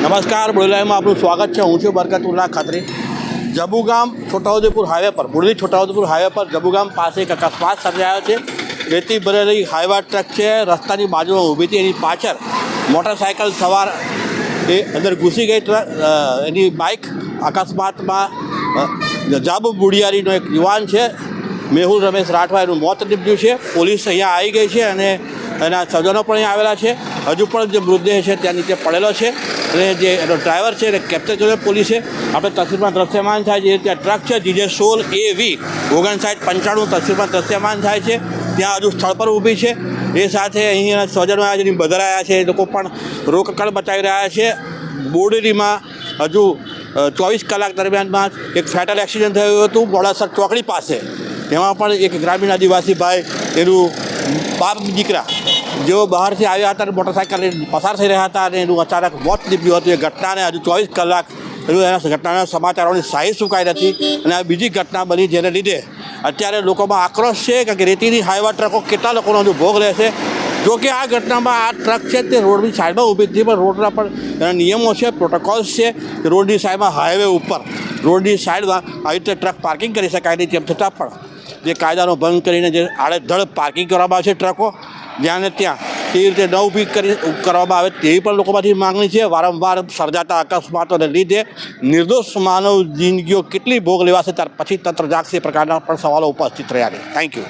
નમસ્કાર, બોલાઈમાં આપનું સ્વાગત છે. હું છું બરકતુલ્લા ખત્રી. જબુગામ છોટાઉદેપુર હાઈવે પર, બુરડી છોટાઉદેપુર હાઈવે પર જબુગામ પાસે એક અકસ્માત સર્જાયો છે. રેતી ભરેલી હાઈવા ટ્રક છે, રસ્તાની બાજુમાં ઊભી હતી. એની પાછળ મોટરસાઇકલ સવાર એ અંદર ઘૂસી ગઈ. એની બાઇક અકસ્માતમાં જાબુ બુડિયારીનો એક યુવાન છે, મેહુલ રમેશ રાઠવા, એનું મોત નીપજ્યું છે. પોલીસ અહીંયા આવી ગઈ છે અને એના સ્વજનો પણ અહીંયા આવેલા છે. હજુ પણ જે મૃતદેહ છે ત્યાં નીચે પડેલો છે અને જે એનો ડ્રાઈવર છે એને કેપ્ચર કર્યો પોલીસે. આપણે તસવીરમાં દ્રશ્યમાન થાય છે ત્યાં ટ્રક છે GJ16AV 5995 તસવીરમાં દ્રશ્યમાન થાય છે. ત્યાં હજુ સ્થળ પર ઊભી છે. એ સાથે અહીંયા સ્વજનો આવ્યા છે, એની બદલાયા છે, એ લોકો પણ રોકકળ બચાવી રહ્યા છે. બોડેલીમાં હજુ 24 કલાક દરમિયાનમાં એક ફેટલ એક્સિડન્ટ થયું હતું મોડાસર ચોકડી પાસે. તેમાં પણ એક ગ્રામીણ આદિવાસી ભાઈ, એનું બાપ દીકરા જેઓ બહારથી આવ્યા હતા, મોટરસાઇકલ પસાર થઈ રહ્યા હતા અને એનું અચાનક મોત નીપજ્યું હતું. એ ઘટનાને હજુ 24 કલાક હજુ એના ઘટનાના સમાચારોની શાહી સુકાઈ નથી અને આ બીજી ઘટના બની, જેને લીધે અત્યારે લોકોમાં આક્રોશ છે કે રેતીની હાઈવા ટ્રકો કેટલા લોકોનો હજુ ભોગ રહેશે. જો કે આ ઘટનામાં આ ટ્રક છે તે રોડની સાઈડમાં ઊભી હતી, પણ રોડના પણ એના નિયમો છે, પ્રોટોકોલ્સ છે કે રોડની સાઈડમાં હાઈવે ઉપર રોડની સાઈડમાં આવી રીતે ટ્રક પાર્કિંગ કરી શકાય નહીં. તેમ છતાં પણ જે કાયદાનો ભંગ કરીને જે આડેધડ પાર્કિંગ કરવામાં આવે છે ટ્રકો જ્યાં ને ત્યાં, તે રીતે ન ઊભી કરવામાં આવે તેવી પણ લોકોમાંથી માગણી છે. વારંવાર સર્જાતા અકસ્માતોને લીધે નિર્દોષ માનવ જિંદગીઓ કેટલી ભોગ લેવાશે ત્યાર પછી તંત્ર જાગશે, પ્રકારના પણ સવાલો ઉપસ્થિત રહ્યા છે. Thank you.